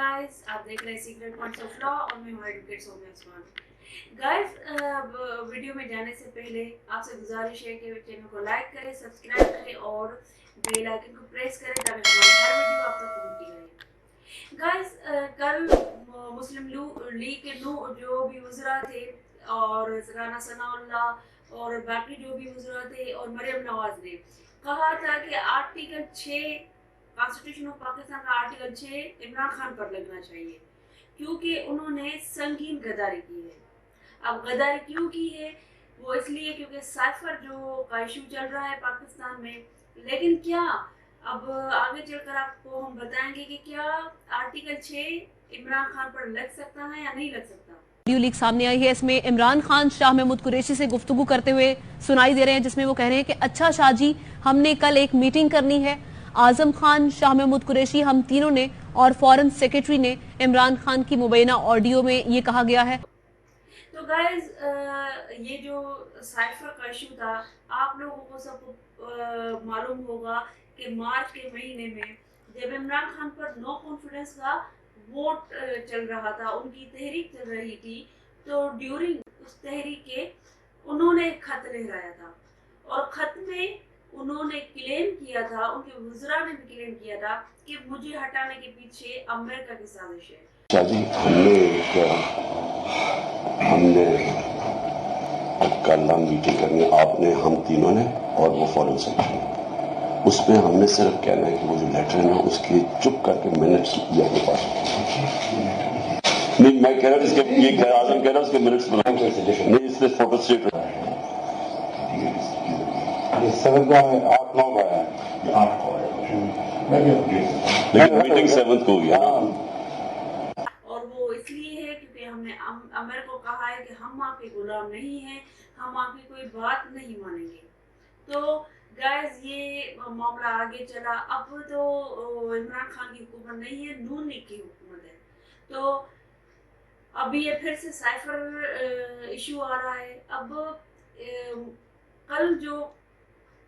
Guys, आप देख रहे हैं सीक्रेट पॉइंट्स ऑफ लॉ और मैं हूं advocate Saumya Usman. Guys, video में जाने से पहले आपसे गुजारिश है कि चैनल को लाइक करें, सब्सक्राइब करें और बेल आइकन को प्रेस करें ताकि हमारी हर वीडियो आप तक पहुंचती रहे। गाइस, कल मुस्लिम लीग के जो भी वज़रा थे और राना सनाउल्लाह और बाकी जो भी वज़रा थे और मरियम नवाज ने कहा था कि आर्टिकल 6 कॉन्स्टिट्यूशन ऑफ पाकिस्तान का आर्टिकल 6 इमरान खान पर लगना चाहिए क्योंकि उन्होंने संगीन गद्दारी की है। अब गद्दारी क्यों की है? वो इसलिए क्योंकि साइफर जो का इशू चल रहा है पाकिस्तान में। लेकिन क्या अब आगे चलकर आपको हम बताएंगे कि क्या आर्टिकल 6 इमरान खान पर लग सकता है या नहीं लग सकता। वीडियो लीक सामने आई है। इसमें इमरान खान शाह महमूद कुरैशी से गुफ्तगू करते हुए सुनाई दे रहे हैं, जिसमें वो कह रहे हैं कि अच्छा शाह जी, हमने कल एक मीटिंग करनी है। आजम खान, शाह महमूद कुरैशी, हम तीनों ने और फॉरेन सेक्रेटरी ने इमरान खान की मुबैना ऑडियो में ये कहा गया है। तो गाइज, ये जो साइफर का इशू था, आप लोगों को सबको मालूम होगा कि मार्च के महीने में जब इमरान खान पर नो कॉन्फिडेंस का वोट चल रहा था, उनकी तहरीक चल रही थी, तो ड्यूरिंग उस तहरीक के उन्होंने एक खत लहराया था और खत में उन्होंने क्लेम किया था, उनके वज़रा ने भी क्लेम किया था कि मुझे हटाने के पीछे अमेरिका की साजिश है। शादी हमने कल मीटिंग करनी, आपने, हम तीनों ने और वो फॉरेन सेक्रेटरी ने। उसमें हमने सिर्फ कहना है कि वो जो लेटर है ना, उसके चुप करके मिनट्स ये अपने पास नहीं, मैं कह रहा हूँ इसके ये आजम कह रहा हूँ उसके मिनट्स बना नहीं, इससे फोटो स्टेट 7 का 8-9 का है, लेकिन मीटिंग 7 को हुई है ना। और वो इसलिए है क्योंकि हमने अमेरिका को कहा है कि हम आपके गुलाम नहीं हैं, हम आपकी कोई बात नहीं मानेंगे। तो गाइस, ये मामला आगे चला। अब तो इमरान खान की हुकूमत नहीं है, नून लीग की हुकूमत है। तो अब ये फिर से साइफर इशू आ रहा है। अब कल जो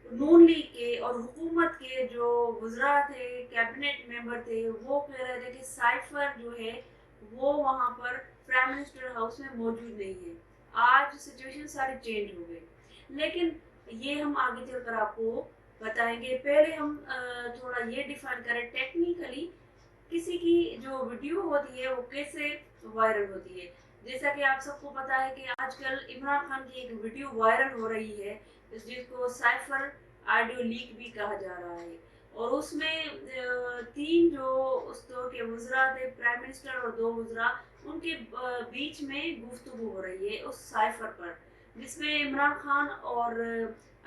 नून लीग के और हुकूमत के जो वज़रा थे, कैबिनेट मेंबर थे, वो कह रहे थे कि साइफर जो है वो वहाँ पर प्राइम मिनिस्टर हाउस में मौजूद नहीं है। आज सिचुएशन सारी चेंज हो गई, लेकिन ये हम आगे चलकर आपको बताएंगे। पहले हम थोड़ा ये डिफाइन करें टेक्निकली किसी की जो वीडियो होती है वो कैसे वायरल होती है। जैसा कि आप सबको पता है कि आजकल इमरान खान की एक वीडियो वायरल हो रही है जिसको साइफर ऑडियो लीक भी कहा जा रहा है, और उसमें 3 जो उस दौर के वज़रा थे, प्राइम मिनिस्टर और 2 वज़रा, उनके बीच में गुफ्तगू हो रही है उस साइफर पर, जिसमें इमरान खान और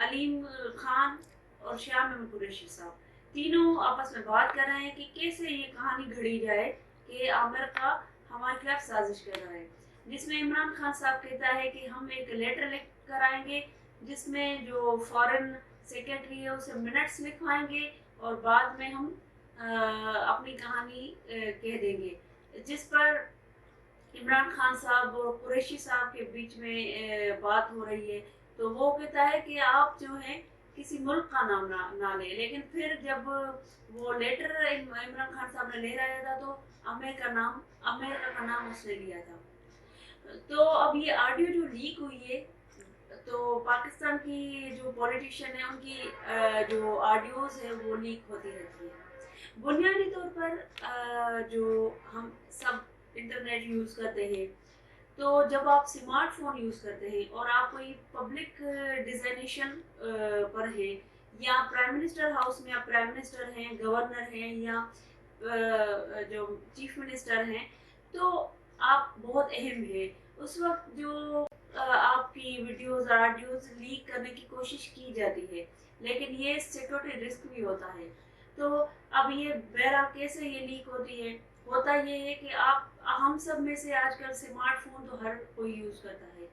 अलीम खान और शाह महमूद कुरैशी साहब तीनों आपस में बात कर रहे हैं कि कैसे ये कहानी घड़ी जाए कि अमेरिका हमारे खिलाफ साजिश कर रहा है। जिसमें इमरान खान साहब कहता है कि हम एक लेटर लिख कर आएंगे जिसमें जो फॉरेन सेक्रेटरी है उसे मिनट्स लिखवाएंगे और बाद में हम अपनी कहानी कह देंगे। जिस पर इमरान खान साहब और कुरैशी साहब के बीच में बात हो रही है। तो वो कहता है कि आप जो है किसी मुल्क का नाम ना ले, लेकिन फिर जब वो लेटर इमरान खान साहब ने लहराया था तो अमेरिका का नाम उसने लिया था। तो अब ये ऑडियो जो लीक हुई है, तो पाकिस्तान की जो पॉलिटिशियन है उनकी जो ऑडियोज है वो लीक होती रहती है। बुनियादी तौर पर जो हम सब इंटरनेट यूज़ करते हैं, तो जब आप स्मार्टफोन यूज़ करते हैं और आप कोई पब्लिक डिज़ाइनेशन पर हैं या प्राइम मिनिस्टर हाउस में आप प्राइम मिनिस्टर हैं, गवर्नर हैं या जो चीफ मिनिस्टर हैं, तो आप बहुत अहम हैं। उस वक्त जो आपकी वीडियोस और ऑडियोज लीक करने की कोशिश की जाती है, लेकिन ये सिक्योरिटी रिस्क भी होता है। तो अब ये बहरहाल कैसे ये लीक होती है? होता ये है कि आप हम सब में से आजकल स्मार्टफोन तो हर कोई यूज़ करता है।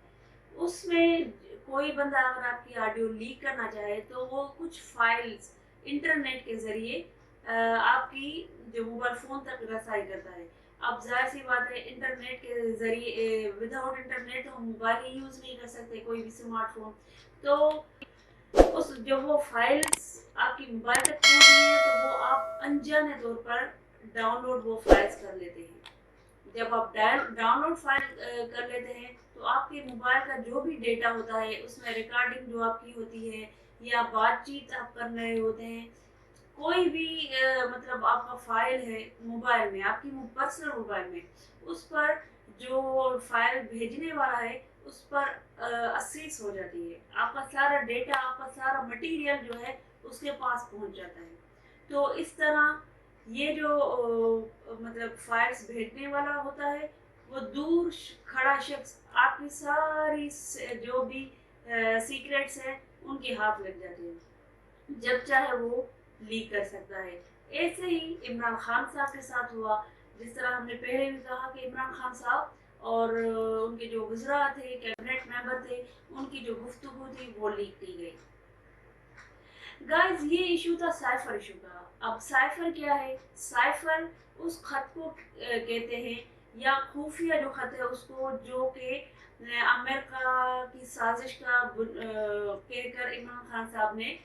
उसमें कोई बंदा अगर आपकी ऑडियो लीक करना चाहे तो वो कुछ फाइल्स इंटरनेट के ज़रिए आपकी जो मोबाइल फ़ोन तक रसाई करता है। अब ज़ाहिर सी बात है, इंटरनेट के ज़रिए विदाउट इंटरनेट हम मोबाइल ही यूज़ नहीं कर सकते, कोई भी स्मार्टफोन। तो उस जब वो फाइल्स आपकी मोबाइल तक पहुँच रही है तो वो आप अनजाने तौर पर डाउनलोड वो फाइल्स कर लेते हैं। जब आप डाउनलोड फाइल कर लेते हैं तो आपके मोबाइल का जो भी डेटा होता है उसमें रिकॉर्डिंग जो आपकी होती है या बातचीत आप कर रहे होते हैं, कोई भी मतलब आपका फाइल है मोबाइल में, आपकी पर्सनल मोबाइल में, उस पर जो फाइल भेजने वाला है उस पर एक्सेस हो जाती है। आपका सारा डेटा, आपका सारा मटेरियल जो है उसके पास पहुंच जाता है। तो इस तरह ये जो मतलब फाइल्स भेजने वाला होता है वो दूर खड़ा शख्स आपकी सारी जो भी सीक्रेट्स हैं उनके हाथ लग जाते हैं, जब चाहे वो लीक कर सकता है। ऐसे ही इमरान खान साहब के साथ हुआ, जिस तरह हमने पहले भी कहा कि इमरान खान साहब और उनके जो वज़रा थे, कैबिनेट मेंबर थे, उनकी जो गुफ्तगू थी वो लीक की गई। गाइस, ये इशू था साइफर इशू का। अब साइफर क्या है? साइफर उस खत को कहते हैं या खुफिया जो खत है उसको, जो कि अमेरिका की साजिश का कहकर इमरान खान साहब ने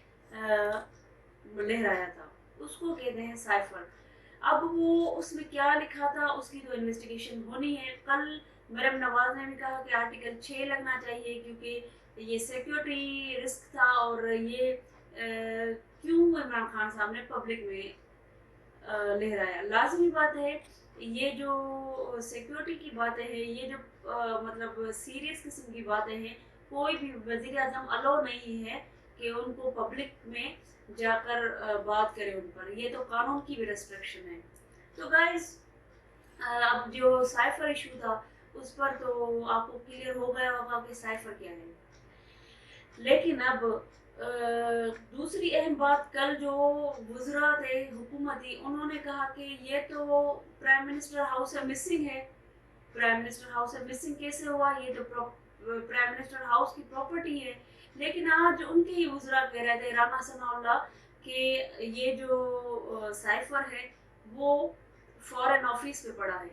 लहराया था, उसको कहते हैं साइफर। अब वो उसमें क्या लिखा था उसकी तो इन्वेस्टिगेशन होनी है। कल मरियम नवाज ने भी कहा कि आर्टिकल 6 लगना चाहिए क्योंकि ये सिक्योरिटी रिस्क था और ये क्यों इमरान खान साहब ने पब्लिक में लहराया। लाजमी बात है, ये जो सिक्योरिटी की बातें हैं, ये जो मतलब सीरियस किस्म की बातें हैं, कोई भी वज़ीर आज़म अलाउ नहीं है कि उनको पब्लिक में जाकर बात करे उन पर। ये तो कानून की भी रेस्ट्रिक्शन है। तो गाइस, अब जो साइफर इशू था उस पर तो आपको क्लियर हो गया होगा कि साइफर क्या है। लेकिन अब दूसरी अहम बात, कल जो वज़रा थे हुकूमती, उन्होंने कहा कि ये तो प्राइम मिनिस्टर हाउस से मिसिंग है। प्राइम मिनिस्टर हाउस से मिसिंग कैसे हुआ? ये तो प्राइम मिनिस्टर हाउस की प्रॉपर्टी है। लेकिन आज उनके ही वज़रा कह रहे थे, राना सनाउल्लाह, कि ये जो साइफर है वो फॉरेन ऑफिस पे पड़ा है।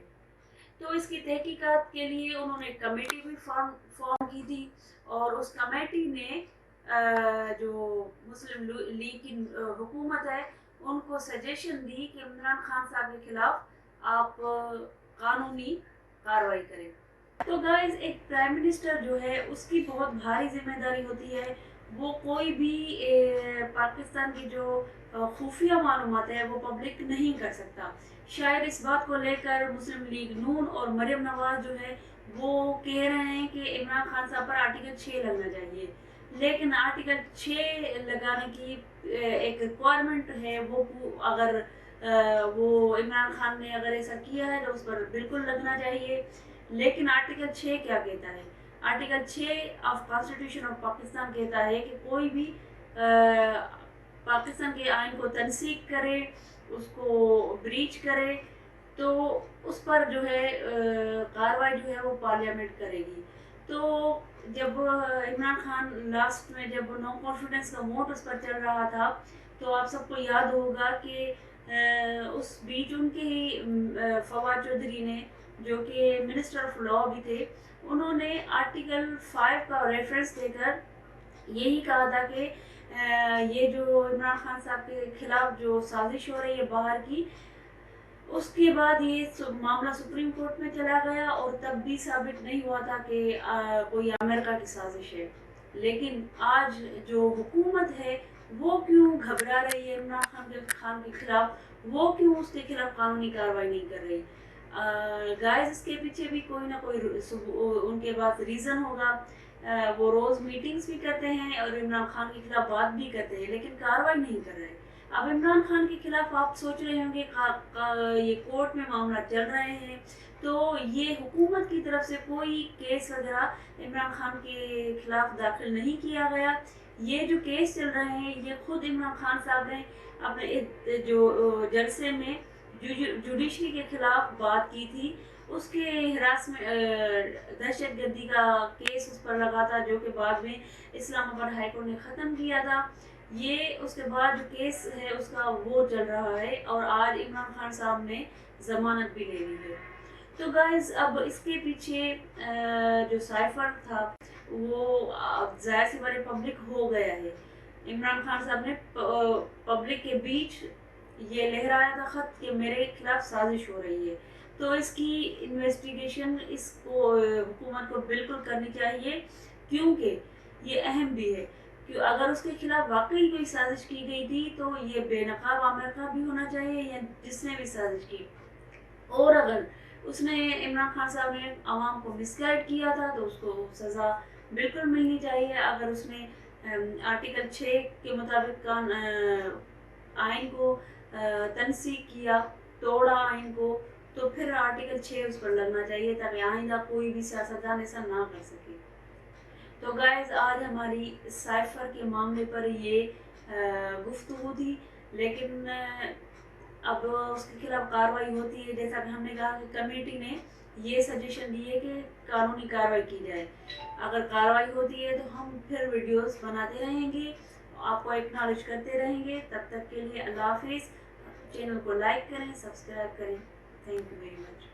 तो इसकी तहकीकात के लिए उन्होंने कमेटी भी फॉर्म की थी और उस कमेटी ने जो मुस्लिम लीग की हुकूमत है उनको सजेशन दी कि इमरान खान साहब के खिलाफ आप कानूनी कार्रवाई करें। तो गाइस, एक प्राइम मिनिस्टर जो है उसकी बहुत भारी जिम्मेदारी होती है। वो कोई भी पाकिस्तान की जो खुफिया मालूमात है वो पब्लिक नहीं कर सकता। शायद इस बात को लेकर मुस्लिम लीग नून और मरियम नवाज जो है वो कह रहे हैं कि इमरान खान साहब पर आर्टिकल 6 लगना चाहिए। लेकिन आर्टिकल 6 लगाने की एक रिक्वायरमेंट है, वो अगर वो इमरान खान ने अगर ऐसा किया है तो उस पर बिल्कुल लगना चाहिए। लेकिन आर्टिकल 6 क्या कहता है? Article 6 of constitution of Pakistan कहता है कि कोई भी पाकिस्तान के आइन को तनसीक करे, उसको ब्रीच करे, तो उस पर जो है कार्रवाई जो है वो पार्लियामेंट करेगी। तो जब इमरान खान लास्ट में जब नो कॉन्फिडेंस का वोट उस पर चल रहा था तो आप सबको याद होगा कि उस बीच उनके ही फवाद चौधरी ने, जो कि मिनिस्टर ऑफ लॉ भी थे, उन्होंने आर्टिकल 5 का रेफरेंस देकर यही कहा था कि ये जो इमरान खान साहब के खिलाफ जो साजिश हो रही है बाहर की, उसके बाद ये मामला सुप्रीम कोर्ट में चला गया और तब भी साबित नहीं हुआ था कि कोई अमेरिका की साजिश है। लेकिन आज जो हुकूमत है वो क्यों घबरा रही है इमरान खान के खिलाफ, वो क्यों उसके खिलाफ कानूनी कार्रवाई नहीं कर रही? गाइस, इसके पीछे भी कोई ना कोई उनके पास रीज़न होगा। वो रोज़ मीटिंग्स भी करते हैं और इमरान खान के खिलाफ बात भी करते हैं, लेकिन कार्रवाई नहीं कर रहे। अब इमरान खान के खिलाफ आप सोच रहे होंगे ये कोर्ट में मामला चल रहे हैं, तो ये हुकूमत की तरफ से कोई केस वगैरह इमरान खान के खिलाफ दाखिल नहीं किया गया। ये जो केस चल रहे हैं ये खुद इमरान खान साहब ने अपने जो जलसे में जुडिशरी के खिलाफ बात की थी, उसके हिरासत में दहशतगर्दी का केस उस पर लगा था, जो कि बाद में इस्लामाबाद हाई कोर्ट ने ख़त्म किया था। ये उसके बाद जो केस है उसका वो चल रहा है और आज इमरान खान साहब ने ज़मानत भी ले ली है। तो गाइस, अब इसके पीछे जो साइफर था वो ज़ाहिर सी बात पब्लिक हो गया है। इमरान खान साहब ने पब्लिक के बीच ये लहराया था खत कि मेरे खिलाफ साजिश हो रही है। तो इसकी इन्वेस्टिगेशन इसको हुकूमत को बिल्कुल करनी चाहिए, क्योंकि ये अहम भी है कि अगर उसके खिलाफ वाकई कोई साजिश की गई थी तो ये बेनकाब आमिर खान भी होना चाहिए या जिसने भी साजिश की। और अगर उसने इमरान खान साहब ने आवाम को मिसगाइड किया था तो उसको सज़ा बिल्कुल मिलनी चाहिए। अगर उसने आर्टिकल 6 के मुताबिक आइन को तनसीक किया, तोड़ा आइन को, तो फिर आर्टिकल 6 उस पर लगना चाहिए ताकि आइंदा कोई भी सियासतदान ऐसा ना कर सके। तो गाइज आज हमारी साइफर के मामले पर ये गुफ्तगू थी, लेकिन अब उसके खिलाफ कार्रवाई होती है। जैसा कि हमने कहा कि कमेटी ने ये सजेशन दी है कि कानूनी कार्रवाई की जाए। अगर कार्रवाई होती है तो हम फिर वीडियोस बनाते रहेंगे, आपको एक्नॉलेज करते रहेंगे। तब तक के लिए अल्लाह हाफिज़। चैनल को लाइक करें, सब्सक्राइब करें। Thank you very much.